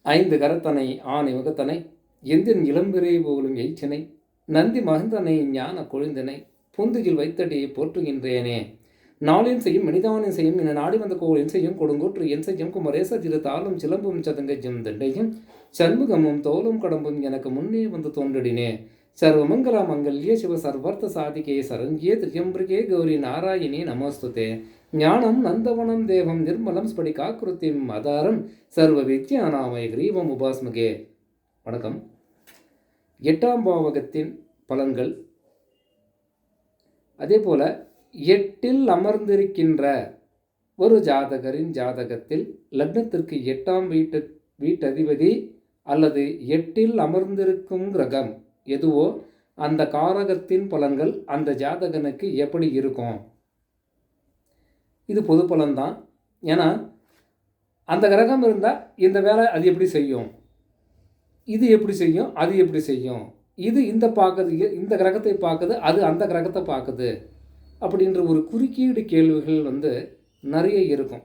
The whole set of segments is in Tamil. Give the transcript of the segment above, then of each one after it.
ஐந்து கரத்தனை ஆணை முகத்தனை எந்தின் இளம்பிறை போலும் எய்ச்சினை நந்தி மகந்தனை ஞான கொழுந்தனை பொந்துகில் வைத்தடியை போற்றுகின்றேனே. நாளின் செய்யும் மனிதானின் செய்யும் என நாடி வந்த கோளின் செய்யும் கொடுங்கோற்று என் செய்யும் குமரேச திரு தாளும் சிலம்பும் சதங்கஜும் தண்டையும் சண்முகமும் தோலும் கடம்பும் எனக்கு முன்னே வந்து தோன்றினே. சர்வமங்கல மங்கல்ய சிவ சர்வர்த்த சாதிகே சரண்யே திரியம்பிரிகே கௌரி நாராயணி நமஸ்துதே. ஞானம் நந்தவனம் தேவம் நிர்மலம் ஸ்படிகாக்கிருத்திம் ஆதாரம் சர்வ வித்யானாமய கிரீவம் உபாஸ்மகே. வணக்கம். 8ஆம் பாவகத்தின் பலன்கள். அதே போல 8இல் அமர்ந்திருக்கின்ற ஒரு ஜாதகரின் ஜாதகத்தில் லக்னத்திற்கு 8ஆம் வீட்டதிபதி அல்லது 8இல் அமர்ந்திருக்கும் கிரகம் எதுவோ அந்த காரகத்தின் பலன்கள் அந்த ஜாதகனுக்கு எப்படி இருக்கும்? இது பொது பலன்தான். ஏன்னா அந்த கிரகம் இருந்தால் இந்த வேலை அது எப்படி செய்யும், இது எப்படி செய்யும், அது எப்படி செய்யும், இது இந்த கிரகத்தை பார்க்குது, அது அந்த கிரகத்தை பார்க்குது அப்படின்ற ஒரு குறுக்கீடு கேள்விகள் நிறைய இருக்கும்.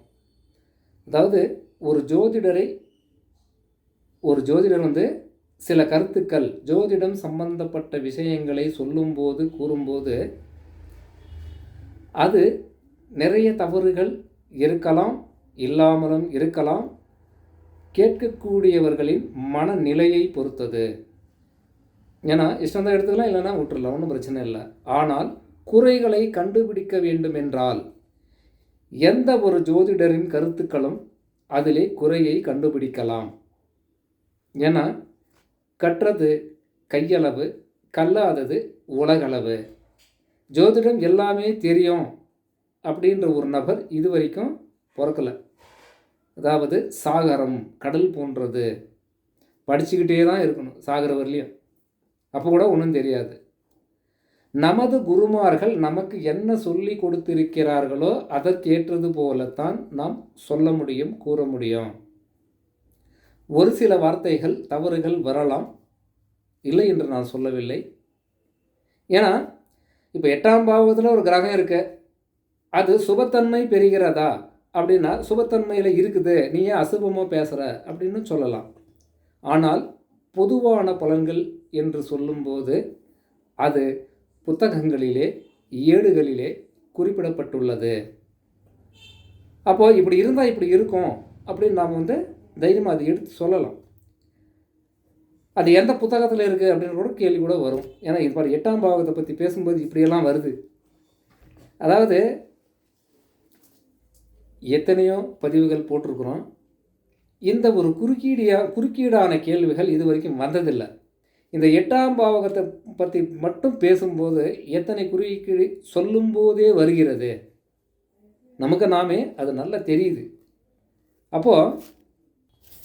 அதாவது ஒரு ஜோதிடர் சில கருத்துக்கள் ஜோதிடம் சம்பந்தப்பட்ட விஷயங்களை சொல்லும்போது கூறும்போது அது நிறைய தவறுகள் இருக்கலாம், இல்லாமலும் இருக்கலாம். கேட்கக்கூடியவர்களின் மனநிலையை பொறுத்தது. ஏன்னா இஷ்டம் தான் எடுத்துக்கலாம், இல்லைன்னா விட்டுறலாம், ஒன்றும் பிரச்சனை இல்லை. ஆனால் குறைகளை கண்டுபிடிக்க வேண்டும் என்றால் எந்த ஒரு ஜோதிடரின் கருத்துக்களும் அதிலே குறையை கண்டுபிடிக்கலாம். ஏன்னா கற்றது கையளவு, கல்லாதது உலகளவு. ஜோதிடம் எல்லாமே தெரியும் அப்படின்ற ஒரு நபர் இதுவரைக்கும் பிறக்கலை. அதாவது சாகரம் கடல் போன்றது, படிச்சுக்கிட்டே தான் இருக்கணும் சாகர வரலையும், அப்போ கூட ஒன்றும் தெரியாது. நமது குருமார்கள் நமக்கு என்ன சொல்லி கொடுத்திருக்கிறார்களோ அதற்கேற்றது போலத்தான் நாம் சொல்ல முடியும், கூற முடியும். ஒரு சில வார்த்தைகள் தவறுகள் வரலாம், இல்லை என்று நான் சொல்லவில்லை. ஏன்னா இப்போ 8ஆம் பாவத்தில் ஒரு கிரகம் இருக்கு, அது சுபத்தன்மை பெறுகிறதா அப்படின்னா சுபத்தன்மையில் இருக்குது, நீ ஏன் அசுபமாக பேசுகிற அப்படின்னு சொல்லலாம். ஆனால் பொதுவான பலன்கள் என்று சொல்லும்போது அது புத்தகங்களிலே ஏடுகளிலே குறிப்பிடப்பட்டுள்ளது. அப்போது இப்படி இருந்தால் இப்படி இருக்கும் அப்படின்னு நாம் தைரியமாக அதை எடுத்து சொல்லலாம். அது எந்த புத்தகத்தில் இருக்குது அப்படின்னு கூட கேள்வி கூட வரும். ஏன்னா இது பாரு 8ஆம் பாவத்தை பற்றி பேசும்போது இப்படியெல்லாம் வருது. அதாவது எத்தனையோ பதிவுகள் போட்டிருக்கிறோம். இந்த ஒரு குறுக்கீடான கேள்விகள் இது வரைக்கும் வந்ததில்லை. இந்த 8ஆம் பாவகத்தை பற்றி மட்டும் பேசும்போது எத்தனை குறுக்கீடு சொல்லும்போதே வருகிறது. நமக்கு நாமே அது நல்லா தெரியுது. அப்போது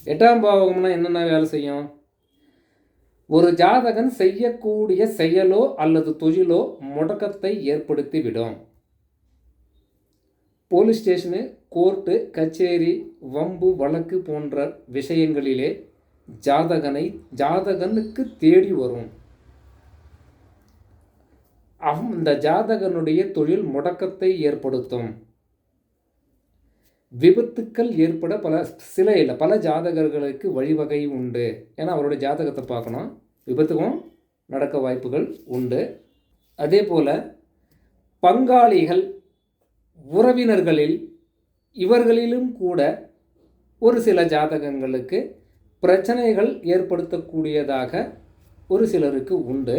8ஆம் பாவகம்னா என்னென்ன வேலை செய்யும்? ஒரு ஜாதகன் செய்யக்கூடிய செயலோ அல்லது தொழிலோ முடக்கத்தை ஏற்படுத்திவிடும். போலீஸ் ஸ்டேஷனு, கோர்ட்டு, கச்சேரி, வம்பு, வழக்கு போன்ற விஷயங்களிலே ஜாதகனுக்கு தேடி வரும். அந்த ஜாதகனுடைய தொழில் முடக்கத்தை ஏற்படுத்தும். விபத்துக்கள் ஏற்பட பல ஜாதகர்களுக்கு வழிவகை உண்டு. ஏன்னா அவருடைய ஜாதகத்தை பார்க்கணும், விபத்துக்கும் நடக்க வாய்ப்புகள் உண்டு. அதே போல் பங்காளிகள், உறவினர்களில் இவர்களிலும் கூட ஒரு சில ஜாதகங்களுக்கு பிரச்சனைகள் ஏற்படுத்தக்கூடியதாக ஒரு சிலருக்கு உண்டு.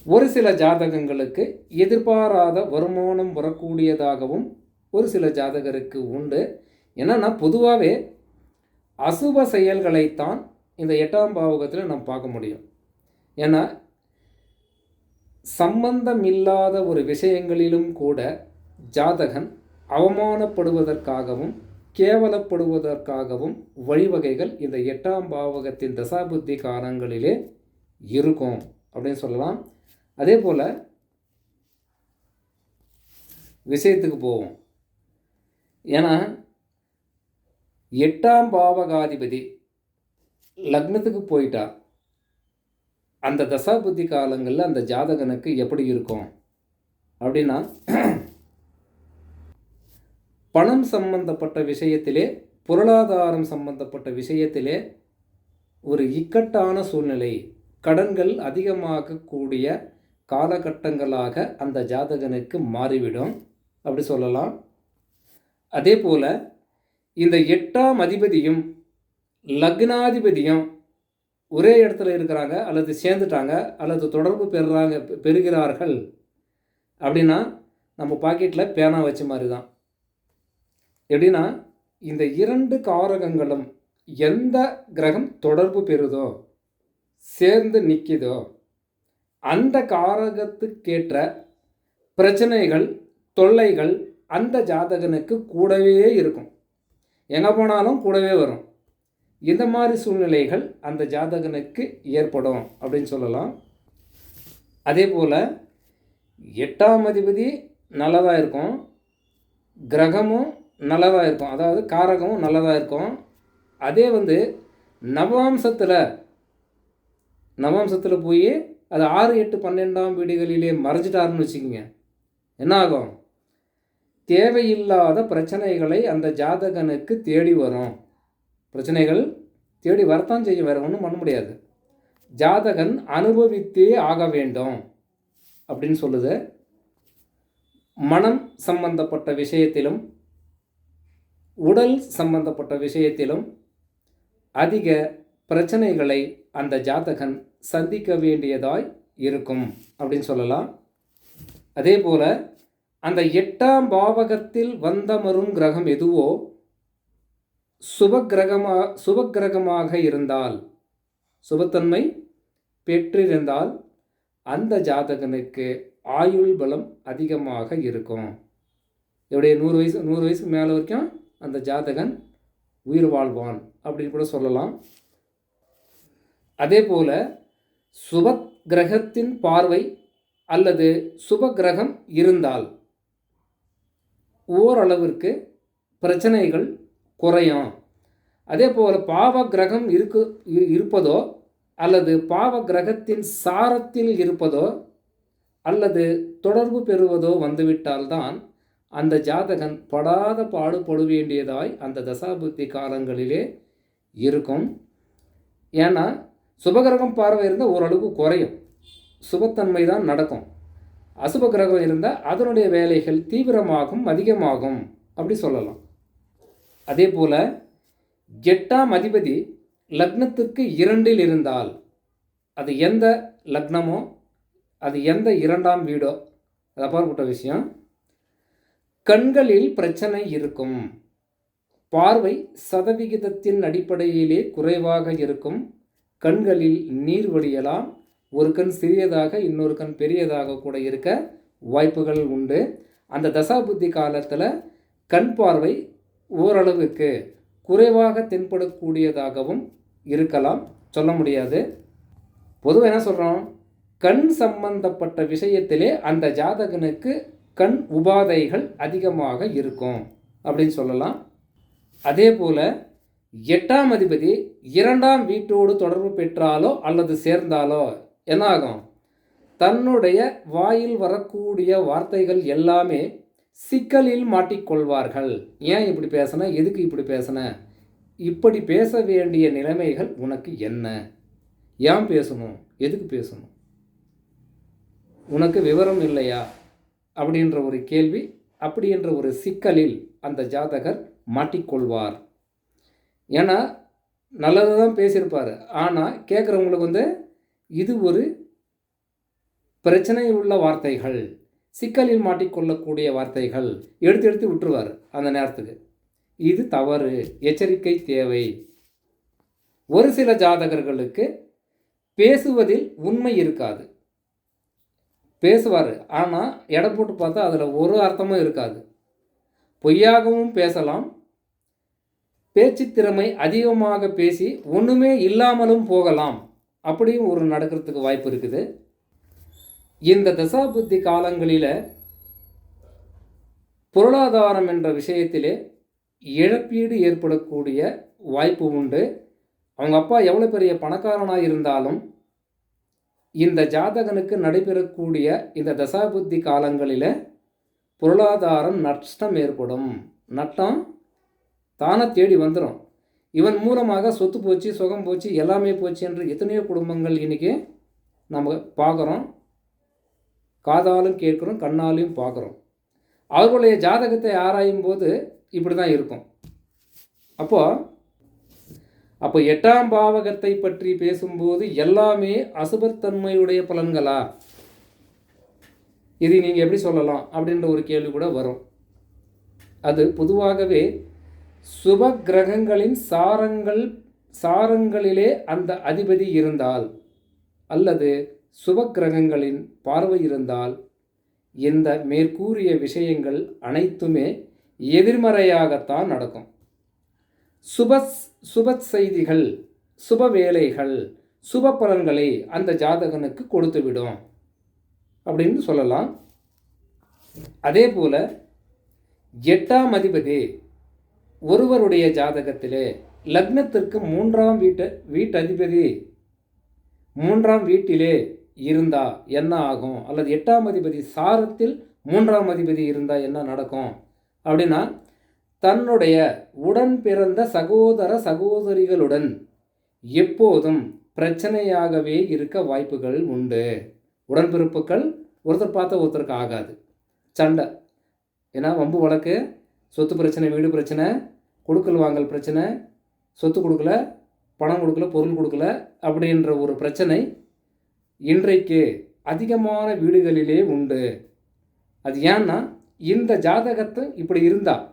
ஒரு சில ஜாதகங்களுக்கு எதிர்பாராத வருமானம் வரக்கூடியதாகவும் ஒரு சில ஜாதகருக்கு உண்டு. என்னன்னா பொதுவாகவே அசுப செயல்களைத்தான் இந்த 8ஆம் பாவகத்தில் நம்ம பார்க்க முடியும். ஏன்னா சம்பந்தமில்லாத ஒரு விஷயங்களிலும் கூட ஜாதகன் அவமானப்படுவதற்காகவும் கேவலப்படுவதற்காகவும் வழிவகைகள் இந்த 8ஆம் பாவகத்தின் தசாபுத்தி காலங்களிலே இருக்கும் அப்படின்னு சொல்லலாம். அதே போல் விஷயத்துக்கு போவோம். ஏன்னா 8ஆம் பாவகாதிபதி லக்னத்துக்கு போயிட்டா அந்த தசாபுத்தி காலங்களில் அந்த ஜாதகனுக்கு எப்படி இருக்கும் அப்படின்னா, பணம் சம்பந்தப்பட்ட விஷயத்திலே, பொருளாதாரம் சம்பந்தப்பட்ட விஷயத்திலே ஒரு இக்கட்டான சூழ்நிலை, கடன்கள் அதிகமாகக்கூடிய காலகட்டங்களாக அந்த ஜாதகனுக்கு மாறிவிடும் அப்படி சொல்லலாம். அதே போல் இந்த 8ஆம் அதிபதியும் லக்னாதிபதியும் ஒரே இடத்துல இருக்கிறாங்க அல்லது சேர்ந்துட்டாங்க அல்லது தொடர்பு பெறுகிறார்கள் அப்படின்னா நம்ம பாக்கெட்டில் பேனா வச்ச மாதிரி தான். எப்படின்னா இந்த 2 காரகங்களும் எந்த கிரகம் தொடர்பு பெறுதோ சேர்ந்து நிற்கிதோ அந்த காரகத்துக்கேற்ற பிரச்சனைகள் தொல்லைகள் அந்த ஜாதகனுக்கு கூடவே இருக்கும், எங்கே போனாலும் கூடவே வரும். இந்த மாதிரி சூழ்நிலைகள் அந்த ஜாதகனுக்கு ஏற்படும் அப்படின்னு சொல்லலாம். அதே போல் 8ஆம் அதிபதி நல்லதாக இருக்கும், கிரகமும் நல்லதாக இருக்கும், அதாவது காரகமும் நல்லதாக இருக்கும். அதே நவாம்சத்தில் போய் அது 6, 8, 12ஆம் வீடுகளிலே மறைஞ்சிட்டாருன்னு வச்சுக்கோங்க, என்ன ஆகும்? தேவையில்லாத பிரச்சனைகளை அந்த ஜாதகனுக்கு தேடி வரும். பிரச்சனைகள் தேடி வரத்தான் செய்ய, வேறு ஒன்றும் பண்ண முடியாது. ஜாதகன் அனுபவித்தே ஆக வேண்டும் அப்படின்னு சொல்லுது. மனம் சம்பந்தப்பட்ட விஷயத்திலும் உடல் சம்பந்தப்பட்ட விஷயத்திலும் அதிக பிரச்சனைகளை அந்த ஜாதகன் சந்திக்க வேண்டியதாய் இருக்கும் அப்படின்னு சொல்லலாம். அதே போல் அந்த 8ஆம் பாவகத்தில் வந்தமரும் கிரகம் எதுவோ சுபக்கிரகமாக இருந்தால், சுபத்தன்மை பெற்றிருந்தால் அந்த ஜாதகனுக்கு ஆயுள் பலம் அதிகமாக இருக்கும். எப்படி 100 வயசுக்கு மேலே வரைக்கும் அந்த ஜாதகன் உயிர் வாழ்வான் அப்படின்னு கூட சொல்லலாம். அதே போல் சுப கிரகத்தின் பார்வை அல்லது சுப கிரகம் இருந்தால் ஓரளவிற்கு பிரச்சனைகள் குறையும். அதே போல் பாவ கிரகம் இருப்பதோ அல்லது பாவ கிரகத்தின் சாரத்தில் இருப்பதோ அல்லது தொடர்பு பெறுவதோ வந்துவிட்டால்தான் அந்த ஜாதகன் படாத பாடுபட வேண்டியதாய் அந்த தசாபுத்தி காலங்களிலே இருக்கும். ஏன்னா சுபகிரகம் பார்வை இருந்தால் ஓரளவுக்கு குறையும், சுபத்தன்மை தான் நடக்கும். அசுப கிரகம் இருந்தால் அதனுடைய வேலைகள் தீவிரமாகும், அதிகமாகும் அப்படி சொல்லலாம். அதே போல் 8ஆம் அதிபதி லக்னத்துக்கு 2இல் இருந்தால், அது எந்த லக்னமோ அது எந்த 2ஆம் வீடோ அது அப்பாற்பட்ட விஷயம், கண்களில் பிரச்சனை இருக்கும். பார்வை சதவிகிதத்தின் அடிப்படையிலே குறைவாக இருக்கும். கண்களில் நீர் வடியலாம். ஒரு கண் சிறியதாக இன்னொரு கண் பெரியதாக கூட இருக்க வாய்ப்புகள் உண்டு. அந்த தசாபுத்தி காலத்தில் கண் பார்வை ஓரளவுக்கு குறைவாக தென்படக்கூடியதாகவும் இருக்கலாம், சொல்ல முடியாது. பொதுவாக என்ன சொல்கிறோம், கண் சம்பந்தப்பட்ட விஷயத்திலே அந்த ஜாதகனுக்கு கண் உபாதைகள் அதிகமாக இருக்கும் அப்படின்னு சொல்லலாம். அதே போல் 8ஆம் அதிபதி 2ஆம் வீட்டோடு தொடர்பு பெற்றாலோ அல்லது சேர்ந்தாலோ என்ன ஆகும்? தன்னுடைய வாயில் வரக்கூடிய வார்த்தைகள் எல்லாமே சிக்கலில் மாட்டிக்கொள்வார்கள். ஏன் இப்படி பேசின, எதுக்கு இப்படி பேசின, இப்படி பேச வேண்டிய நிலைமைகள் உனக்கு என்ன, ஏன் பேசணும், எதுக்கு பேசணும், உனக்கு விவரம் இல்லையா அப்படின்ற ஒரு கேள்வி, அப்படின்ற ஒரு சிக்கலில் அந்த ஜாதகர் மாட்டிக்கொள்வார். ஏன்னா நல்லது தான் பேசியிருப்பார், ஆனால் கேட்குறவங்களுக்கு இது ஒரு பிரச்சனை உள்ள வார்த்தைகள், சிக்கலில் மாட்டிக்கொள்ளக்கூடிய வார்த்தைகள் எடுத்து விட்டுருவார் அந்த நேரத்துக்கு. இது தவறு, எச்சரிக்கை தேவை. ஒரு சில ஜாதகர்களுக்கு பேசுவதில் உண்மை இருக்காது, பேசுவார் ஆனால் எடை போட்டு பார்த்தா அதில் ஒரு அர்த்தமும் இருக்காது. பொய்யாகவும் பேசலாம், பேச்சு திறமை அதிகமாக பேசி ஒன்றுமே இல்லாமலும் போகலாம், அப்படியும் ஒரு நடக்கிறதுக்கு வாய்ப்பு இருக்குது. இந்த தசாபுத்தி காலங்களில் பொருளாதாரம் என்ற விஷயத்திலே இழப்பீடு ஏற்படக்கூடிய வாய்ப்பு உண்டு. அவங்க அப்பா எவ்வளோ பெரிய பணக்காரனாக இருந்தாலும் இந்த ஜாதகனுக்கு நடைபெறக்கூடிய இந்த தசாபுத்தி காலங்களில் பொருளாதாரம் நஷ்டம் ஏற்படும். நட்டம் தானே தேடி வந்துடும். இவன் மூலமாக சொத்து போச்சு, சுகம் போச்சு, எல்லாமே போச்சு என்று எத்தனையோ குடும்பங்கள் இன்றைக்கி நம்ம பார்க்குறோம், காதாலும் கேட்குறோம், கண்ணாலையும் பார்க்குறோம். அவர்களுடைய ஜாதகத்தை ஆராயும் போது இப்படி தான் இருக்கும். அப்போ 8ஆம் பாவகத்தை பற்றி பேசும்போது எல்லாமே அசுபத்தன்மையுடைய பலன்களா, இது நீங்கள் எப்படி சொல்லலாம் அப்படின்ற ஒரு கேள்வி கூட வரும். அது பொதுவாகவே சுப கிரகங்களின் சாரங்களிலே அந்த அதிபதி இருந்தால் அல்லது சுப கிரகங்களின் பார்வை இருந்தால் இந்த மேற்கூறிய விஷயங்கள் அனைத்துமே எதிர்மறையாகத்தான் நடக்கும். சுப செய்திகள், சுப வேலைகள், சுப பலன்களை அந்த ஜாதகனுக்கு கொடுத்துவிடும் அப்படின்னு சொல்லலாம். அதே போல் 8ஆம் அதிபதி ஒருவருடைய ஜாதகத்திலே லக்னத்திற்கு 3ஆம் வீட்டதிபதி 3ஆம் வீட்டிலே இருந்தா என்ன ஆகும், அல்லது 8ஆம் அதிபதி சாரத்தில் 3ஆம் அதிபதி இருந்தால் என்ன நடக்கும் அப்படின்னா, தன்னுடைய உடன் பிறந்த சகோதர சகோதரிகளுடன் எப்போதும் பிரச்சனையாகவே இருக்க வாய்ப்புகள் உண்டு. உடன்பிறப்புகள் ஒருத்தர் பார்த்தா ஒருத்தருக்கு ஆகாது, சண்டை. ஏன்னா வம்பு வழக்கு, சொத்து பிரச்சனை, வீடு பிரச்சனை, கொடுக்கல் வாங்கல் பிரச்சனை, சொத்து கொடுக்கல, பணம் கொடுக்கல, பொருள் கொடுக்கல அப்படின்ற ஒரு பிரச்சனை இன்றைக்கு அதிகமான வீடுகளிலே உண்டு. அது ஏன்னா இந்த ஜாதகத்தை இப்படி இருந்தால்,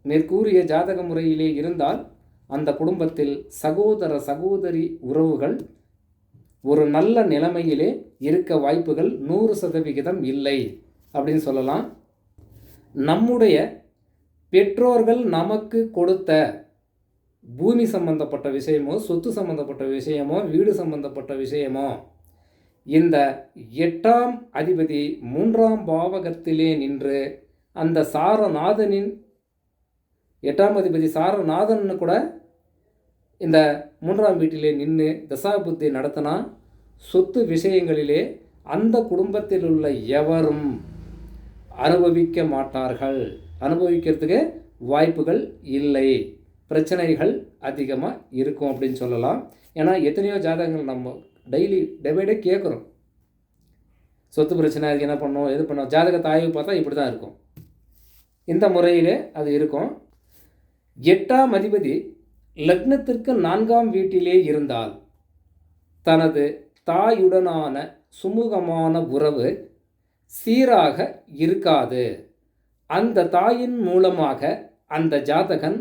மேற்கூறிய ஜாதக முறையிலே இருந்தால் அந்த குடும்பத்தில் சகோதர சகோதரி உறவுகள் ஒரு நல்ல நிலைமையிலே இருக்க வாய்ப்புகள் 100% இல்லை அப்படின்னு சொல்லலாம். நம்முடைய பெற்றோர்கள் நமக்கு கொடுத்த பூமி சம்பந்தப்பட்ட விஷயமோ, சொத்து சம்பந்தப்பட்ட விஷயமோ, வீடு சம்பந்தப்பட்ட விஷயமோ, இந்த 8ஆம் அதிபதி 3ஆம் பாவகத்திலே நின்று அந்த சாரநாதனின் 8ஆம் அதிபதி சாரநாதன் கூட இந்த 3ஆம் வீட்டிலே நின்று தசாபுத்தி நடத்தினா சொத்து விஷயங்களிலே அந்த குடும்பத்தில் உள்ள எவரும் அனுபவிக்க மாட்டார்கள், அனுபவிக்கிறதுக்கு வாய்ப்புகள் இல்லை, பிரச்சனைகள் அதிகமாக இருக்கும் அப்படின்னு சொல்லலாம். ஏன்னா எத்தனையோ ஜாதகங்கள் நம்ம டெய்லி கேட்குறோம், சொத்து பிரச்சனை, அதுக்கு என்ன பண்ணோம், எது பண்ணோம், ஜாதகத்தை ஆய்வு பார்த்தா இப்படி தான் இருக்கும். இந்த முறையிலே அது இருக்கும். 8ஆம் அதிபதி லக்னத்திற்கு 4ஆம் வீட்டிலே இருந்தால் தனது தாயுடனான சுமூகமான உறவு சீராக இருக்காது. அந்த தாயின் மூலமாக அந்த ஜாதகன்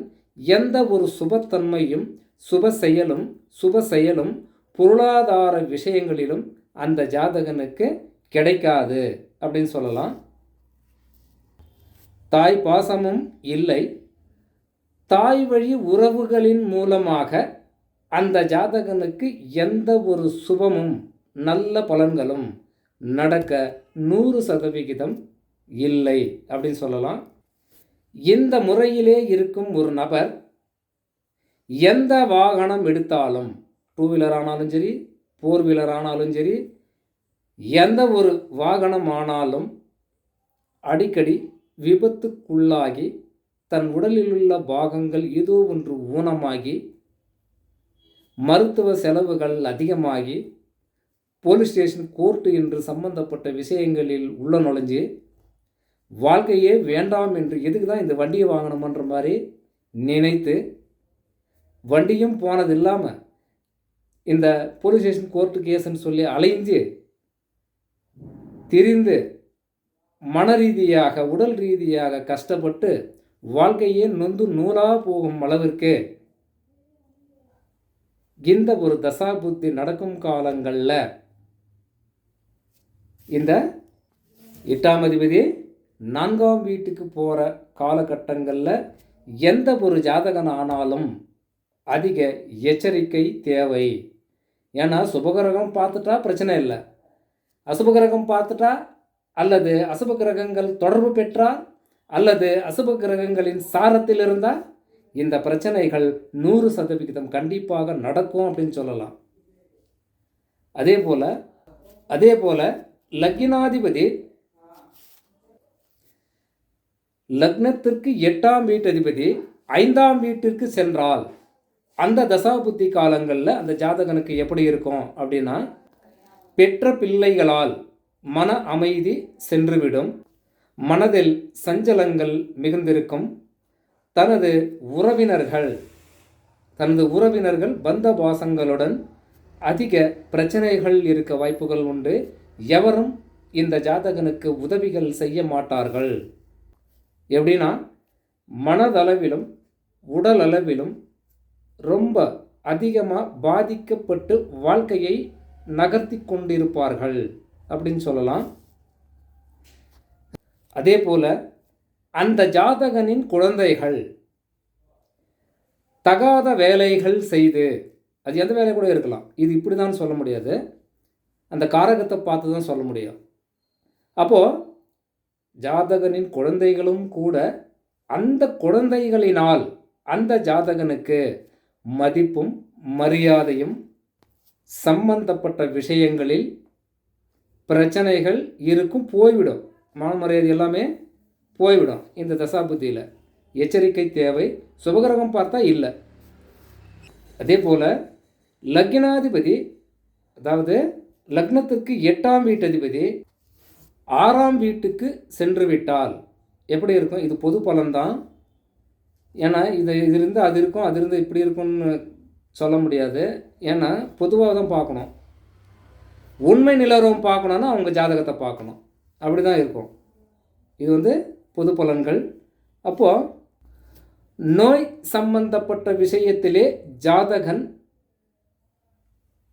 எந்த ஒரு சுபத்தன்மையும் சுப செயலும் பொருளாதார விஷயங்களிலும் அந்த ஜாதகனுக்கு கிடைக்காது அப்படின்னு சொல்லலாம். தாய் பாசமும் இல்லை. தாய் வழி உறவுகளின் மூலமாக அந்த ஜாதகனுக்கு எந்த ஒரு சுபமும் நல்ல பலன்களும் நடக்க 100% இல்லை அப்படின்னு சொல்லலாம். இந்த முறையிலே இருக்கும் ஒரு நபர் எந்த வாகனம் எடுத்தாலும், 2 வீலர் ஆனாலும் சரி, 4 வீலர் ஆனாலும் சரி, எந்த ஒரு வாகனம் ஆனாலும் அடிக்கடி விபத்துக்குள்ளாகி தன் உடலில் உள்ள பாகங்கள் ஏதோ ஒன்று ஊனமாகி மருத்துவ செலவுகள் அதிகமாகி போலீஸ் ஸ்டேஷன், கோர்ட்டு என்று சம்பந்தப்பட்ட விஷயங்களில் உள்ள நுழைஞ்சு வாழ்க்கையே வேண்டாம் என்று எதுக்கு தான் இந்த வண்டியை வாங்கணுமன்ற மாதிரி நினைத்து வண்டியும் போனது இல்லாமல் இந்த போலீஸ் ஸ்டேஷன், கோர்ட்டு கேஸ்ன்னு சொல்லி அலைஞ்சு திரிந்து மன ரீதியாக உடல் ரீதியாக கஷ்டப்பட்டு வாழ்க்கையே நொந்து நூலாக போகும் அளவிற்கு இந்த ஒரு தசாபுத்தி நடக்கும் காலங்களில் இந்த 8ஆம் அதிபதி 4ஆம் வீட்டுக்கு போகிற காலகட்டங்களில் எந்த ஒரு ஜாதகன் ஆனாலும் அதிக எச்சரிக்கை தேவை. ஏன்னா சுபகிரகம் பார்த்துட்டா பிரச்சனை இல்லை, அசுபகிரகம் பார்த்துட்டா அல்லது அசுப கிரகங்கள் தொடர்பு பெற்றால் அல்லது அசுப கிரகங்களின் சாரத்தில் இருந்தால் இந்த பிரச்சனைகள் 100% கண்டிப்பாக நடக்கும் அப்படின்னு சொல்லலாம். அதே போல் லக்னாதிபதி லக்னத்திற்கு 8ஆம் வீட்டதிபதி 5ஆம் வீட்டிற்கு சென்றால் அந்த தசாபுத்தி காலங்களில் அந்த ஜாதகனுக்கு எப்படி இருக்கும் அப்படின்னா, பெற்ற பிள்ளைகளால் மன அமைதி சென்றுவிடும், மனதில் சஞ்சலங்கள் மிகுந்திருக்கும், தனது உறவினர்கள் பந்த பாசங்களுடன் அதிக பிரச்சனைகள் இருக்க வாய்ப்புகள் உண்டு. எவரும் இந்த ஜாதகனுக்கு உதவிகள் செய்ய மாட்டார்கள். எப்படின்னா, மனதளவிலும் உடல் அளவிலும் ரொம்ப அதிகமாக பாதிக்கப்பட்டு வாழ்க்கையை நகர்த்தி கொண்டிருப்பார்கள் அப்படின்னு சொல்லலாம். அதே போல் அந்த ஜாதகனின் குழந்தைகள் தகாத வேலைகள் செய்து, அது எந்த வேலை கூட இருக்கலாம், இது இப்படி தான் சொல்ல முடியாது, அந்த காரகத்தை பார்த்து தான் சொல்ல முடியும். அப்போது ஜாதகனின் குழந்தைகளும் கூட அந்த குழந்தைகளினால் அந்த ஜாதகனுக்கு மதிப்பும் மரியாதையும், சம்பந்தப்பட்ட விஷயங்களில் பிரச்சனைகள் இருக்கும், போய்விடும், மரியாதை எல்லாமே போய்விடும். இந்த தசாபுத்தியில் எச்சரிக்கை தேவை. சுபகிரகம் பார்த்தா இல்லை. அதே போல் லக்னாதிபதி, அதாவது லக்னத்திற்கு 8ஆம் வீட்டதிபதி 6ஆம் வீட்டுக்கு சென்று விட்டால் எப்படி இருக்கும்? இது பொது பலன்தான். ஏன்னா இதிலிருந்து அது இருக்கும், அதிலிருந்து இப்படி இருக்கும்னு சொல்ல முடியாது. ஏன்னா பொதுவாக தான் பார்க்கணும். உண்மை நிலவரம் பார்க்கணுன்னா அவங்க ஜாதகத்தை பார்க்கணும். அப்படி தான் இருக்கும். இது பொது பலன்கள். அப்போது நோய் சம்பந்தப்பட்ட விஷயத்திலே ஜாதகன்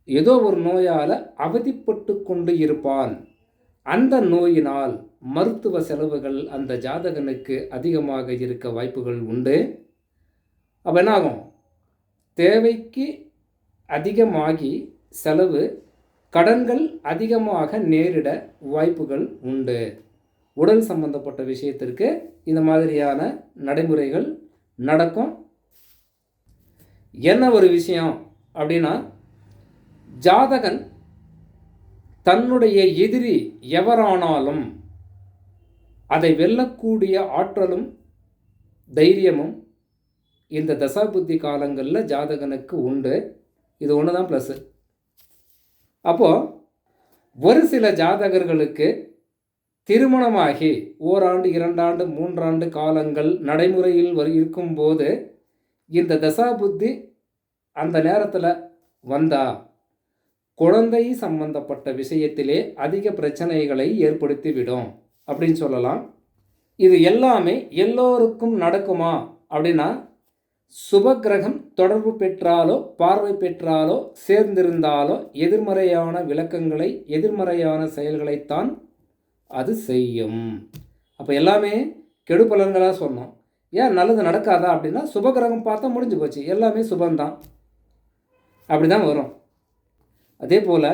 ஏதோ ஒரு நோயால் அவதிப்பட்டு கொண்டு இருப்பான். அந்த நோயினால் மருத்துவ செலவுகள் அந்த ஜாதகனுக்கு அதிகமாக இருக்க வாய்ப்புகள் உண்டு. அப்போ என்னாகும்? தேவைக்கு அதிகமாகி செலவு, கடன்கள் அதிகமாக நேரிட வாய்ப்புகள் உண்டு. உடல் சம்பந்தப்பட்ட விஷயத்திற்கு இந்த மாதிரியான நடைமுறைகள் நடக்கும். என்ன ஒரு விஷயம் அப்படின்னா, ஜாதகன் தன்னுடைய எதிரி எவரானாலும் அதை வெல்லக்கூடிய ஆற்றலும் தைரியமும் இந்த தசாபுத்தி காலங்களில் ஜாதகனுக்கு உண்டு. இது ஒன்று தான் ப்ளஸ்ஸு. அப்போது ஒரு சில ஜாதகர்களுக்கு திருமணமாகி ஓராண்டு, 2 ஆண்டு, 3 ஆண்டு காலங்கள் நடைமுறையில் இருக்கும்போது இந்த தசாபுத்தி அந்த நேரத்தில் வந்தால் குழந்தை சம்பந்தப்பட்ட விஷயத்திலே அதிக பிரச்சனைகளை ஏற்படுத்திவிடும் அப்படின்னு சொல்லலாம். இது எல்லாமே எல்லோருக்கும் நடக்குமா அப்படின்னா, சுபக்கிரகம் தொடர்பு பெற்றாலோ பார்வை பெற்றாலோ சேர்ந்திருந்தாலோ எதிர்மறையான விளக்கங்களை, எதிர்மறையான செயல்களைத்தான் அது செய்யும். அப்போ எல்லாமே கெடு பலன்களாக சொன்னோம். ஏன் நல்லது நடக்காதா அப்படின்னா, சுபகிரகம் பார்த்தா முடிஞ்சு போச்சு, எல்லாமே சுபந்தான், அப்படி தான் வரும். அதே போல்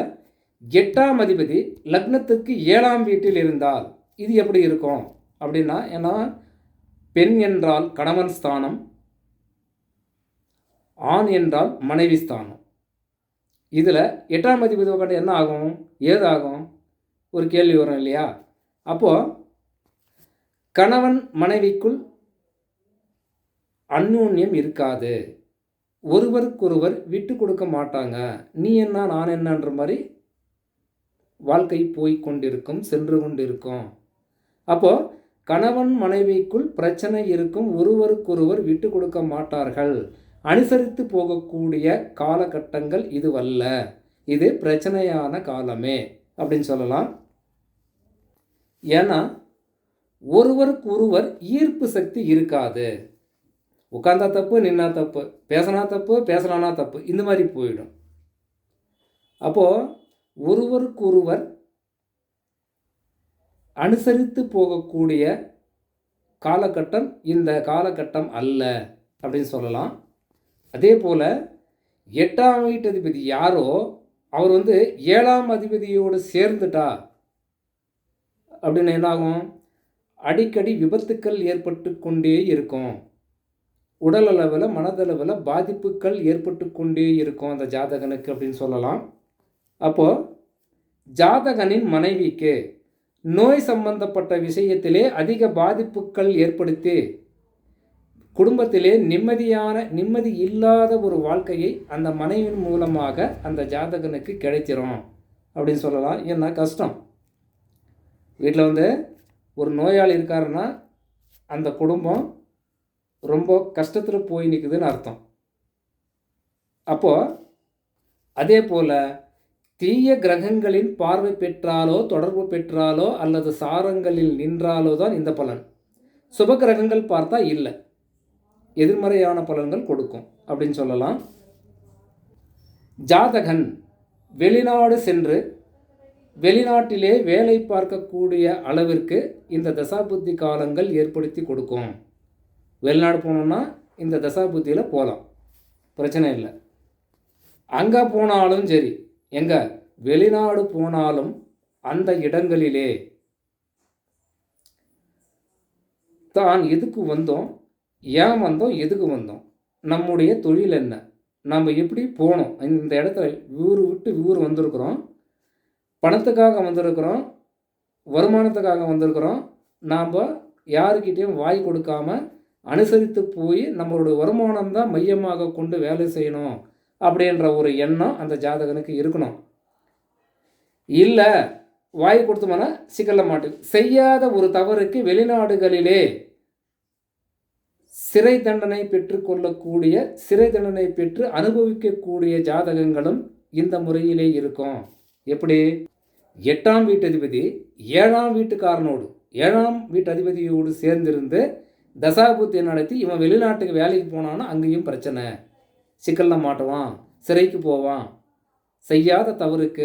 8ஆம் அதிபதி லக்னத்துக்கு 7ஆம் வீட்டில் இருந்தால் இது எப்படி இருக்கும் அப்படின்னா, ஏன்னா பெண் என்றால் கணவன் ஸ்தானம், ஆண் என்றால் மனைவி ஸ்தானம். இதில் 8ஆம் அதிபதி உட்காந்து என்ன ஆகும், ஏதாகும், ஒரு கேள்வி வரும் இல்லையா? அப்போது கணவன் மனைவிக்குள் அந்யோன்யம் இருக்காது, ஒருவருக்கொருவர் விட்டு கொடுக்க மாட்டாங்க, நீ என்ன நான் என்னன்ற மாதிரி வாழ்க்கை போய் கொண்டிருக்கும், சென்று கொண்டிருக்கும். அப்போது கணவன் மனைவிக்குள் பிரச்சனை இருக்கும், ஒருவருக்கொருவர் விட்டு கொடுக்க மாட்டார்கள், அனுசரித்து போகக்கூடிய காலகட்டங்கள் இதுவல்ல, இது பிரச்சனையான காலமே அப்படின்னு சொல்லலாம். ஏன்னா ஒருவருக்கு ஒருவர் ஈர்ப்பு சக்தி இருக்காது. உட்காந்தா தப்பு, நின்னா தப்பு, பேசினா தப்பு, பேசலானா தப்பு, இந்த மாதிரி போயிடும். அப்போது ஒருவருக்கு ஒருவர் அனுசரித்து போகக்கூடிய காலகட்டம் இந்த காலகட்டம் அல்ல அப்படின்னு சொல்லலாம். அதே போல் 8ஆம் வீட்டதிபதி யாரோ அவர் 7ஆம் அதிபதியோடு சேர்ந்துட்டா அப்படின்னு என்னாகும், அடிக்கடி விபத்துக்கள் ஏற்பட்டு கொண்டே இருக்கும், உடல் அளவில் மனதளவில் பாதிப்புகள் ஏற்பட்டு கொண்டே இருக்கும் அந்த ஜாதகனுக்கு அப்படின்னு சொல்லலாம். அப்போது ஜாதகனின் மனைவிக்கு நோய் சம்பந்தப்பட்ட விஷயத்திலே அதிக பாதிப்புகள் ஏற்படுத்தி குடும்பத்திலே நிம்மதி இல்லாத ஒரு வாழ்க்கையை அந்த மனைவின் மூலமாக அந்த ஜாதகனுக்கு கிடைத்திரும் அப்படின்னு சொல்லலாம். ஏன்னா கஷ்டம். வீட்டில் ஒரு நோயாளி இருக்காருன்னா அந்த குடும்பம் ரொம்ப கஷ்டத்தில் போய் நிற்குதுன்னு அர்த்தம். அப்போது அதே போல் தீய கிரகங்களின் பார்வை பெற்றாலோ தொடர்பு பெற்றாலோ அல்லது சாரங்களில் நின்றாலோ தான் இந்த பலன். சுப கிரகங்கள் பார்த்தா இல்லை, எதிர்மறையான பலன்கள் கொடுக்கும் அப்படின்னு சொல்லலாம். ஜாதகன் வெளிநாடு சென்று வெளிநாட்டிலே வேலை பார்க்கக்கூடிய அளவிற்கு இந்த தசாபுத்தி காலங்கள் ஏற்படுத்தி கொடுக்கும். வெளிநாடு போனோம்னா இந்த தசாபுத்தியில் போகலாம், பிரச்சனை இல்லை. அங்கே போனாலும் சரி, எங்கே வெளிநாடு போனாலும் அந்த இடங்களிலே தான் எதுக்கு வந்தோம், ஏன் வந்தோம், எதுக்கு வந்தோம், நம்முடைய தொழில் என்ன, நம்ம எப்படி போனோம், இந்த இடத்துல ஊர் விட்டு ஊர் வந்திருக்கிறோம், பணத்துக்காக வந்திருக்கிறோம், வருமானத்துக்காக வந்திருக்கிறோம், நாம் யாருக்கிட்டேயும் வாய் கொடுக்காம அனுசரித்து போய் நம்மளுடைய வருமானம் தான் மையமாக கொண்டு வேலை செய்யணும் அப்படின்ற ஒரு எண்ணம் அந்த ஜாதகனுக்கு இருக்கணும். இல்லை வாய் கொடுத்தோம்னா சிக்கல்ல மாட்டு. செய்யாத ஒரு தவறுக்கு வெளிநாடுகளிலே சிறை தண்டனை பெற்றுக்கொள்ளக்கூடிய, சிறை தண்டனை பெற்று அனுபவிக்கக்கூடிய ஜாதகங்களும் இந்த முறையிலே இருக்கும். எப்படி? 8ஆம் வீட்டு அதிபதி 7ஆம் வீட்டுக்காரனோடு 7ஆம் வீட்டு அதிபதியோடு சேர்ந்திருந்து தசாபுத்தி நடத்தி இவன் வெளிநாட்டுக்கு வேலைக்கு போனான்னா அங்கேயும் பிரச்சனை, சிக்கலில் மாட்டுவான், சிறைக்கு போவான். செய்யாத தவறுக்கு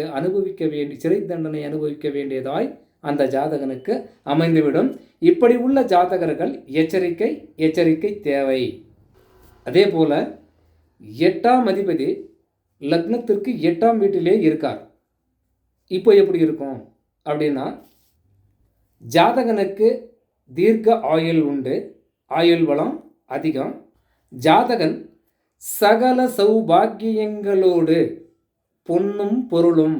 சிறை தண்டனை அனுபவிக்க வேண்டியதாய் அந்த ஜாதகனுக்கு அமைந்துவிடும். இப்படி உள்ள ஜாதகர்கள் எச்சரிக்கை எச்சரிக்கை தேவை. அதே போல் 8ஆம் அதிபதி லக்னத்திற்கு 8ஆம் வீட்டிலே இருக்கார். இப்போ எப்படி இருக்கும் அப்படின்னா, ஜாதகனுக்கு தீர்க்க ஆயுள் உண்டு, ஆயுள் வளம் அதிகம். ஜாதகன் சகல சௌபாகியங்களோடு பொன்னும் பொருளும்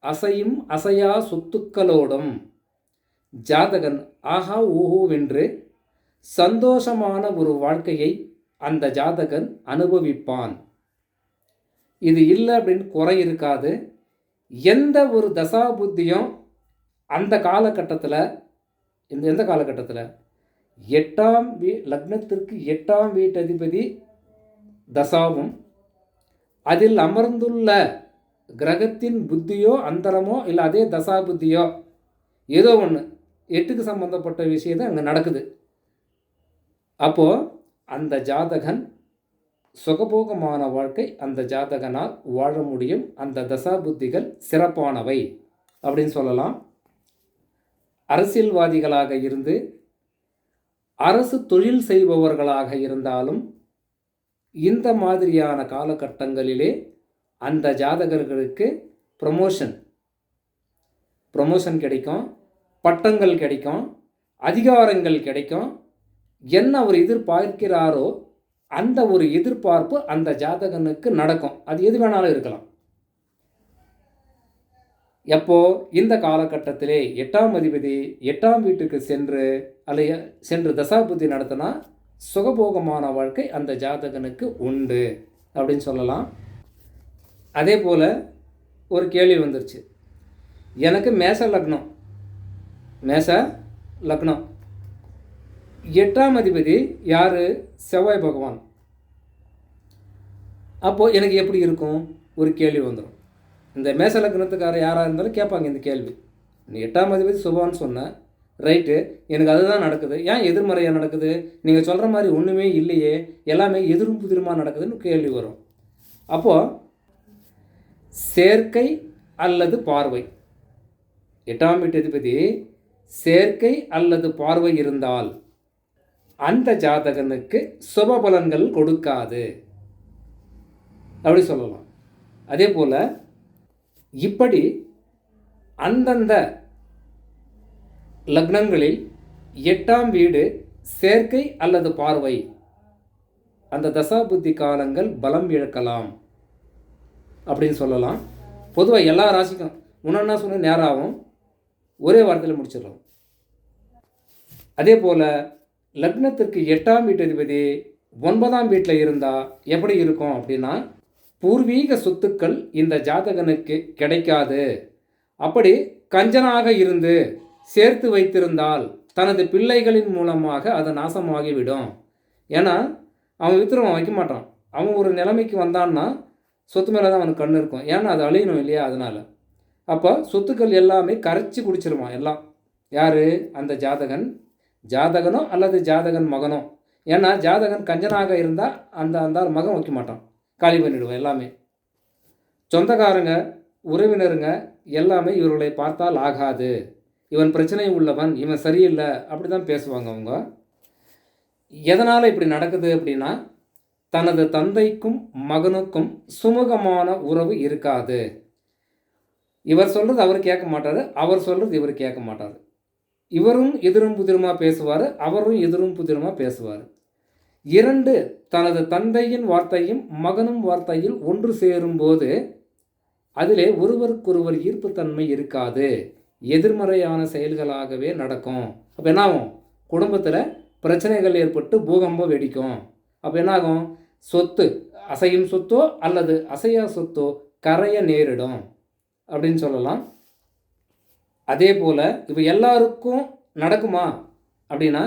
அசையும் அசையா சொத்துக்களோடும் ஜாதகன் ஆஹா ஊஹூவென்று சந்தோஷமான ஒரு வாழ்க்கையை அந்த ஜாதகன் அனுபவிப்பான். இது இல்லை அப்படின்னு குறை இருக்காது. எந்த ஒரு தசாபுத்தியும் அந்த காலகட்டத்தில், எந்த காலகட்டத்தில் 8ஆம் லக்னத்திற்கு 8ஆம் வீட்டதிபதி தசாவும் அதில் அமர்ந்துள்ள கிரகத்தின் புத்தியோ அந்தரமோ இல்லை அதே தசா புத்தியோ ஏதோ ஒன்று 8க்கு சம்பந்தப்பட்ட விஷயம் அங்கே நடக்குது. அப்போது அந்த ஜாதகன் சுகபோகமான வாழ்க்கை அந்த ஜாதகனால் வாழ முடியும். அந்த தசா புத்திகள் சிறப்பானவை அப்படின்னு சொல்லலாம். அரசியல்வாதிகளாக இருந்து அரசு தொழில் செய்பவர்களாக இருந்தாலும் இந்த மாதிரியான காலகட்டங்களிலே அந்த ஜாதகர்களுக்கு ப்ரமோஷன் கிடைக்கும், பட்டங்கள் கிடைக்கும், அதிகாரங்கள் கிடைக்கும். என்ன அவர் எதிர்பார்க்கிறாரோ அந்த ஒரு எதிர்பார்ப்பு அந்த ஜாதகனுக்கு நடக்கும். அது எது வேணாலும் இருக்கலாம். எப்போ? இந்த காலகட்டத்திலே 8ஆம் அதிபதி 8ஆம் வீட்டுக்கு சென்று தசாபுத்தி நடத்தினா சுகபோகமான வாழ்க்கை அந்த ஜாதகனுக்கு உண்டு அப்படின்னு சொல்லலாம். அதே போல் ஒரு கேள்வி வந்துருச்சு, எனக்கு மேச லக்னம் 8ஆம் அதிபதி யார்? செவ்வாய் பகவான். அப்போது எனக்கு எப்படி இருக்கும்? ஒரு கேள்வி வந்துடும். இந்த மேச லக்னத்துக்காரர் யாராக இருந்தாலும் கேட்பாங்க இந்த கேள்வி. நீ 8ஆம் அதிபதி சுபம்னு சொன்ன, ரைட்டு, எனக்கு அதுதான் நடக்குது, ஏன் எதிர்மறையாக நடக்குது? நீங்கள் சொல்கிற மாதிரி ஒன்றுமே இல்லையே, எல்லாமே எதிரும் புதிருமாக நடக்குதுன்னு கேள்வி வரும். அப்போது சேர்க்கை அல்லது பார்வை, 8ஆம் வீட்டு அதிபதி சேர்க்கை அல்லது பார்வை இருந்தால் அந்த ஜாதகனுக்கு சுப பலன்கள் கொடுக்காது அப்படி சொல்லலாம். அதே போல் இப்படி அந்தந்த லக்னங்களில் 8ஆம் வீடு சேர்க்கை அல்லது பார்வை அந்த தசாபுத்தி காலங்கள் பலம் இழக்கலாம் அப்படின்னு சொல்லலாம். பொதுவாக எல்லா ராசிக்கும் முன்னா சொன்ன நேரம் ஆகும், ஒரே வாரத்தில் முடிச்சிடலாம். அதே போல் லக்னத்திற்கு 8ஆம் வீட்டதிபதி 9ஆம் வீட்டில் இருந்தால் எப்படி இருக்கும் அப்படின்னா, பூர்வீக சொத்துக்கள் இந்த ஜாதகனுக்கு கிடைக்காது. அப்படி கஞ்சனாக இருந்து சேர்த்து வைத்திருந்தால் தனது பிள்ளைகளின் மூலமாக அது நாசமாகிவிடும். ஏன்னா அவன் வித்துருவான், வைக்க மாட்டான். அவன் ஒரு நிலைமைக்கு வந்தான்னா சொத்து மேலே தான் அவனுக்கு கண்ணு இருக்கும். ஏன்னா அது அழியணும் இல்லையா, அதனால். அப்போ சொத்துக்கள் எல்லாமே கரைச்சி குடிச்சிருவான் எல்லாம். யார்? அந்த ஜாதகனோ அல்லது ஜாதகன் மகனோ. ஏன்னா ஜாதகன் கஞ்சனாக இருந்தால் அந்த மகன் வைக்க மாட்டான், காலி பண்ணிவிடுவான் எல்லாமே. சொந்தக்காரங்க உறவினருங்க எல்லாமே இவர்களை பார்த்தால் ஆகாது, இவன் பிரச்சனை உள்ளவன், இவன் சரியில்லை, அப்படி தான் பேசுவாங்க அவங்க. எதனால் இப்படி நடக்குது அப்படின்னா, தனது தந்தைக்கும் மகனுக்கும் சுமூகமான உறவு இருக்காது. இவர் சொல்கிறது அவர் கேட்க மாட்டார், அவர் சொல்கிறது இவர் கேட்க மாட்டார். இவரும் எதிரும் புதிருமாக பேசுவார், அவரும் எதிரும் புதிருமாக பேசுவார். இரண்டு தனது தந்தையின் வார்த்தையும் மகனும் வார்த்தையில் ஒன்று சேரும்போது அதிலே ஒருவருக்கொருவர் ஈர்ப்புத்தன்மை இருக்காது, எதிர்மறையான செயல்களாகவே நடக்கும். அப்போ என்னாகும்? குடும்பத்தில் பிரச்சனைகள் ஏற்பட்டு பூகம்பம் வெடிக்கும். அப்போ என்னாகும்? சொத்து, அசையும் சொத்தோ அல்லது அசையா சொத்தோ கரைய நேரிடும் அப்படின்னு சொல்லலாம். அதே போல் இப்போ எல்லாருக்கும் நடக்குமா அப்படின்னா,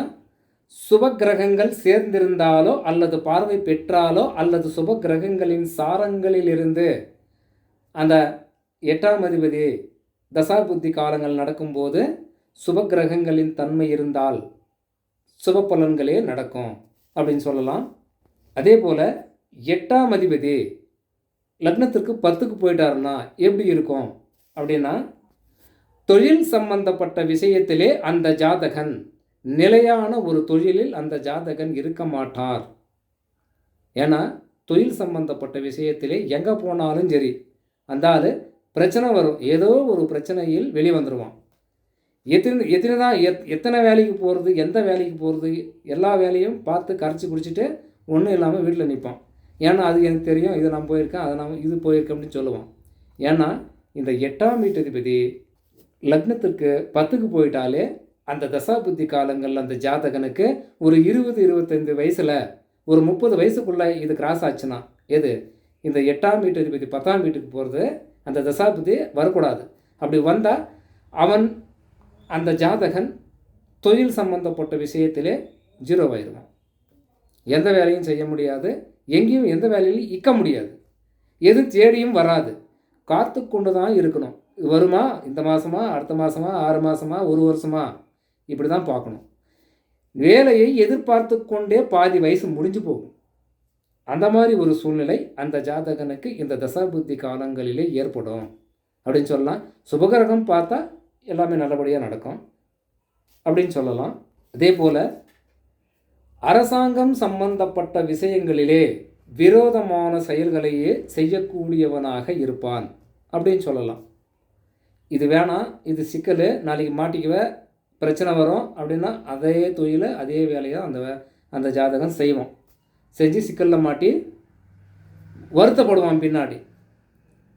சுப கிரகங்கள் சேர்ந்திருந்தாலோ அல்லது பார்வை பெற்றாலோ அல்லது சுப கிரகங்களின் சாரங்களிலிருந்து அந்த 8ஆம் அதிபதி தசா புத்தி காலங்கள் நடக்கும்போது சுப கிரகங்களின் தன்மை இருந்தால் சுப பலன்களே நடக்கும் அப்படின்னு சொல்லலாம். அதே போல் 8ஆம் அதிபதி லக்னத்திற்கு 10க்கு போயிட்டாருன்னா எப்படி இருக்கும் அப்படின்னா, தொழில் சம்பந்தப்பட்ட விஷயத்திலே அந்த ஜாதகன் நிலையான ஒரு தொழிலில் அந்த ஜாதகன் இருக்க மாட்டார். ஏன்னா தொழில் சம்பந்தப்பட்ட விஷயத்திலே எங்கே போனாலும் சரி அந்த ஆள் பிரச்சனை வரும், ஏதோ ஒரு பிரச்சனையில் வெளிவந்துடுவான். எத்தனை வேலைக்கு போகிறது, எந்த வேலைக்கு போகிறது, எல்லா வேலையும் பார்த்து கரைச்சி குடிச்சிட்டு ஒன்றும் இல்லாமல் வீட்டில் நிற்பான். ஏன்னா அது எனக்கு தெரியும், இதை நான் போயிருக்கேன், அதை நான் இது போயிருக்கேன் அப்படின்னு சொல்லுவான். ஏன்னா இந்த 8ஆம் வீட்டதிபதி லக்னத்திற்கு 10க்கு போயிட்டாலே அந்த தசா புத்தி காலங்கள் அந்த ஜாதகனுக்கு ஒரு 20-25 வயசில் ஒரு 30 வயசுக்குள்ளே இது கிராஸ் ஆச்சுன்னா, எது இந்த 8ஆம் வீட்டதிபதி 10ஆம் வீட்டுக்கு போகிறது அந்த தசா புத்தி வரக்கூடாது. அப்படி வந்தால் அவன் அந்த ஜாதகன் தொழில் சம்பந்தப்பட்ட விஷயத்திலே ஜீரோவாயிருவான். எந்த வேலையும் செய்ய முடியாது, எங்கேயும் எந்த வேலையிலையும் இக்க முடியாது, எது தேடியும் வராது, காத்து கொண்டு தான் இருக்கணும். வருமா, இந்த மாதமா, அடுத்த மாதமா, 6 மாதமா, 1 வருஷமா, இப்படி தான் பார்க்கணும். வேலையை எதிர்பார்த்து கொண்டே பாதி வயசு முடிஞ்சு போகும். அந்த மாதிரி ஒரு சூழ்நிலை அந்த ஜாதகனுக்கு இந்த தசாபுத்தி காலங்களிலே ஏற்படும் அப்படின்னு சொல்லலாம். சுபகிரகம் பார்த்தா எல்லாமே நல்லபடியாக நடக்கும் அப்படின்னு சொல்லலாம். அதே போல் அரசாங்கம் சம்பந்தப்பட்ட விஷயங்களிலே விரோதமான செயல்களையே செய்யக்கூடியவனாக இருப்பான் அப்படின்னு சொல்லலாம். இது வேணாம், இது சிக்கல், நாளைக்கு மாட்டிக்குவ, பிரச்சனை வரும் அப்படின்னா அதே தொழிலை அதே வேலையை அந்த ஜாதகம் செய்வோம். செஞ்சு சிக்கலில் மாட்டி வருத்தப்படுவான், பின்னாடி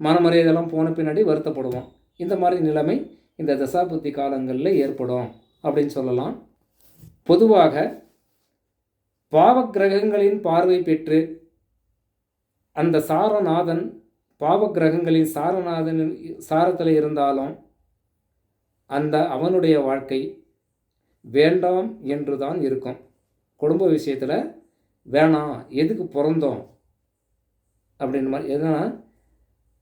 மனமரியாதையெல்லாம் போன பின்னாடி வருத்தப்படுவான். இந்த மாதிரி நிலைமை இந்த தசாபுத்தி காலங்களில் ஏற்படும் அப்படின்னு சொல்லலாம். பொதுவாக பாவக்கிரகங்களின் பார்வை பெற்று அந்த சாரநாதன் பாவக்கிரகங்களின் சாரநாதனின் சாரத்தில் இருந்தாலும் அவனுடைய வாழ்க்கை வேண்டாம் என்று தான் இருக்கும். குடும்ப விஷயத்தில் வேணாம், எதுக்கு பிறந்தோம் அப்படின்ற மாதிரி. எதுனா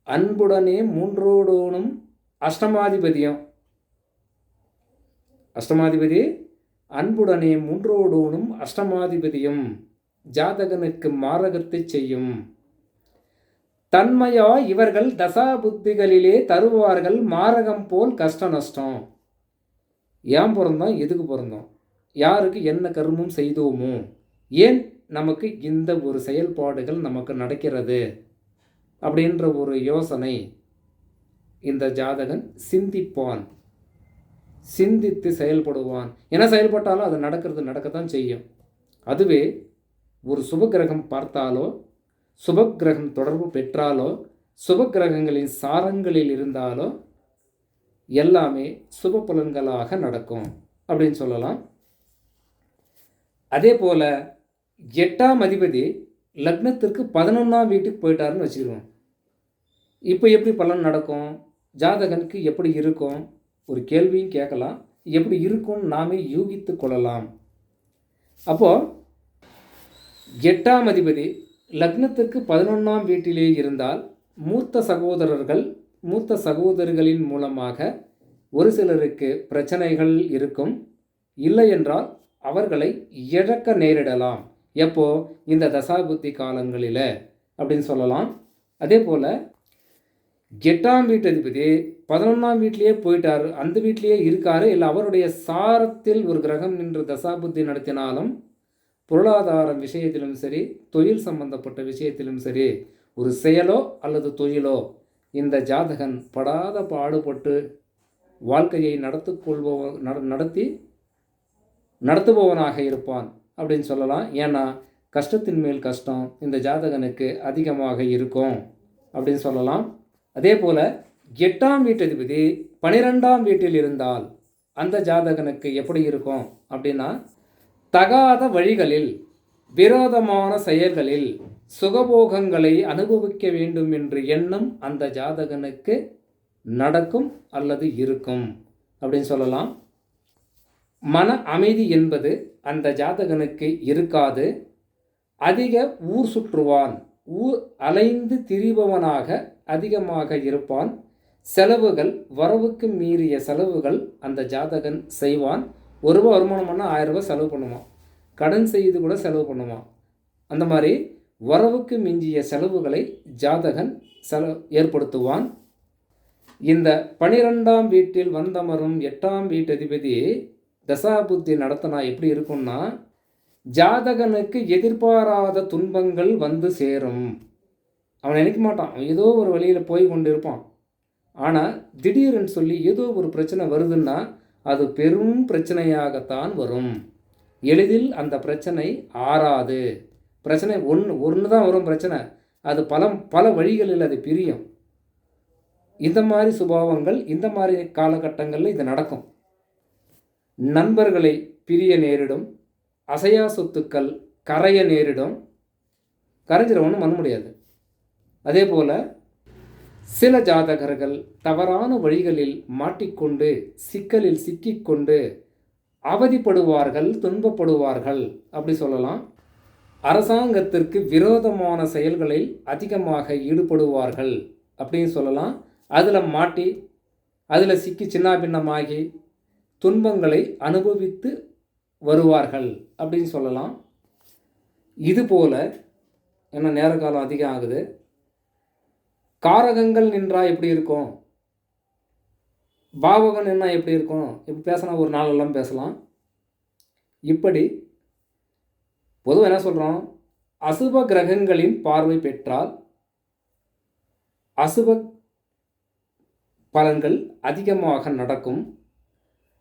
அன்புடனே மூன்றோடோனும் அஷ்டமாதிபதி அன்புடனே மூன்றோடோனும் அஷ்டமாதிபதியும் ஜாதகனுக்கு மாரகத்தை செய்யும். தன்மையா இவர்கள் தசா புத்திகளிலே தருவார்கள் மாரகம் போல் கஷ்ட நஷ்டம். ஏன் பிறந்தோம், எதுக்கு பிறந்தோம், யாருக்கு என்ன கர்மம் செய்தோமோ, ஏன் நமக்கு இந்த ஒரு செயல்பாடுகள் நமக்கு நடக்கிறது அப்படின்ற ஒரு யோசனை இந்த ஜாதகன் சிந்திப்பான், சிந்தித்து செயல்படுவான். என்ன செயல்பட்டாலும் அது நடக்கத்தான் செய்யும். அதுவே ஒரு சுபகிரகம் பார்த்தாலோ சுபகிரகம் தொடர்பு பெற்றாலோ சுபகிரகங்களின் சாரங்களில் இருந்தாலோ எல்லாமே சுப பலன்களாக நடக்கும் அப்படின்னு சொல்லலாம். அதே போல் 8ஆம் அதிபதி லக்னத்திற்கு 11ஆம் வீட்டுக்கு போயிட்டாருன்னு வச்சுக்கிறோம். இப்போ எப்படி பலன் நடக்கும், ஜாதகனுக்கு எப்படி இருக்கும், ஒரு கேள்வியும் கேட்கலாம், எப்படி இருக்கும்னு நாமே யூகித்து கொள்ளலாம். அப்போது 8ஆம் அதிபதி லக்னத்திற்கு 11ஆம் வீட்டிலே இருந்தால் மூத்த சகோதரர்களின் மூலமாக ஒரு சிலருக்கு பிரச்சனைகள் இருக்கும். இல்லை என்றால் அவர்களை இழக்க நேரிடலாம். எப்போ, இந்த தசாபுத்தி காலங்களில் அப்படின்னு சொல்லலாம். அதே போல் 8ஆம் வீட்டு அதிபதி 11ஆம் வீட்டிலேயே போயிட்டார், அந்த வீட்டிலேயே இருக்கார், இல்லை அவருடைய சாரத்தில் ஒரு கிரகம் நின்று தசாபுத்தி நடத்தினாலும் பொருளாதார விஷயத்திலும் சரி, தொழில் சம்பந்தப்பட்ட விஷயத்திலும் சரி, ஒரு செயலோ அல்லது தொழிலோ இந்த ஜாதகன் படாத பாடுபட்டு வாழ்க்கையை நடத்துபவனாக இருப்பான் அப்படின்னு சொல்லலாம். ஏன்னா கஷ்டத்தின் மேல் கஷ்டம் இந்த ஜாதகனுக்கு அதிகமாக இருக்கும் அப்படின்னு சொல்லலாம். அதே போல் 8ஆம் வீட்டு அதிபதி 12ஆம் வீட்டில் இருந்தால் அந்த ஜாதகனுக்கு எப்படி இருக்கும் அப்படின்னா, தகாத வழிகளில், விரோதமான செயல்களில் சுகபோகங்களை அனுபவிக்க வேண்டும் என்று எண்ணம் அந்த ஜாதகனுக்கு நடக்கும் அல்லது இருக்கும் அப்படின்னு சொல்லலாம். மன அமைதி என்பது அந்த ஜாதகனுக்கு இருக்காது. அதிக ஊர் சுற்றுவான், ஊர் அலைந்து திரிபவனாக அதிகமாக இருப்பான். செலவுகள், வரவுக்கு மீறிய செலவுகள் அந்த ஜாதகன் செய்வான். ₹1 வருமானம் பண்ணால் ₹1000 செலவு பண்ணுவான், கடன் செய்து கூட செலவு பண்ணுவான். அந்த மாதிரி வரவுக்கு மிஞ்சிய செலவுகளை ஜாதகன் ஏற்படுத்துவான். இந்த 12ஆம் வீட்டில் வந்தமரும் 8ஆம் வீட்டு அதிபதி தசாபுத்தி நடத்தினா எப்படி இருக்கும்னா, ஜாதகனுக்கு எதிர்பாராத துன்பங்கள் வந்து சேரும். அவன் நினைக்க மாட்டான், அவன் ஏதோ ஒரு வழியில் போய் கொண்டு இருப்பான். ஆனால் திடீர்னு சொல்லி ஏதோ ஒரு பிரச்சனை வருதுன்னா அது பெரும் பிரச்சனையாகத்தான் வரும். எளிதில் அந்த பிரச்சனை ஆறாது. பிரச்சனை ஒன்று தான் வரும் பிரச்சனை, அது பல வழிகளில் அது பிரியும். இந்த மாதிரி சுபாவங்கள் இந்த மாதிரி காலகட்டங்களில் இது நடக்கும். நண்பர்களை பிரிய நேரிடும், அசையா சொத்துக்கள் கரைய நேரிடும். கரைஞ்சிட ஒன்றும் பண்ண முடியாது. அதே போல் சில ஜாதகர்கள் தவறான வழிகளில் மாட்டிக்கொண்டு சிக்கலில் சிக்கிக்கொண்டு அவதிப்படுவார்கள், துன்பப்படுவார்கள் அப்படி சொல்லலாம். அரசாங்கத்திற்கு விரோதமான செயல்களில் அதிகமாக ஈடுபடுவார்கள் அப்படின்னு சொல்லலாம். அதில் சிக்கி சின்னாபின்னமாகி துன்பங்களை அனுபவித்து வருவார்கள் அப்படின்னு சொல்லலாம். இதுபோல் என்ன நேர காலம் அதிகம் ஆகுது. காரகங்கள் நின்றால் எப்படி இருக்கும், பாவகம் நின்னா எப்படி இருக்கும், இப்படி பேசினா ஒரு நாளெல்லாம் பேசலாம். இப்படி பொதுவாக என்ன சொல்கிறோம், அசுப கிரகங்களின் பார்வை பெற்றால் அசுப பலன்கள் அதிகமாக நடக்கும்.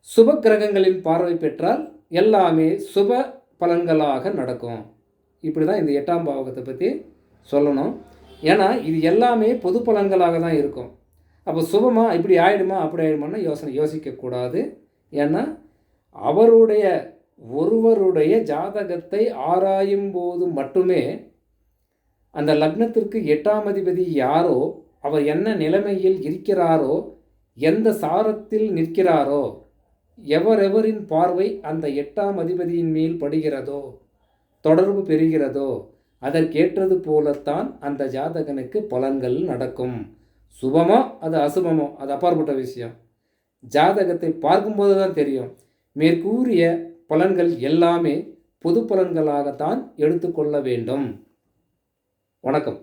சுப கிரகங்களின் பார்வை பெற்றால் எல்லாமே சுப பலன்களாக நடக்கும். இப்படி தான் இந்த 8ஆம் பாவகத்தை பற்றி சொல்லணும். ஏன்னா இது எல்லாமே பொது பலன்களாக தான் இருக்கும். அப்போ சுபமாக இப்படி ஆகிடுமா அப்படி ஆகிடுமான்னு யோசிக்கக்கூடாது. ஏன்னா ஒருவருடைய ஜாதகத்தை ஆராயும் போது மட்டுமே அந்த லக்னத்திற்கு 8ஆம் அதிபதி யாரோ, அவர் என்ன நிலைமையில் இருக்கிறாரோ, எந்த சாரத்தில் நிற்கிறாரோ, எவரெவரின் பார்வை அந்த 8ஆம் அதிபதியின் மேல் படுகிறதோ, தொடர்பு பெறுகிறதோ, அதற்கேற்றது போலத்தான் அந்த ஜாதகனுக்கு பலன்கள் நடக்கும். சுபமோ அது அசுபமோ அது அப்பாற்பட்ட விஷயம். ஜாதகத்தை பார்க்கும்போது தான் தெரியும். மேற்கூறிய பலன்கள் எல்லாமே பொது பலன்களாகத்தான் எடுத்துக்கொள்ள வேண்டும். வணக்கம்.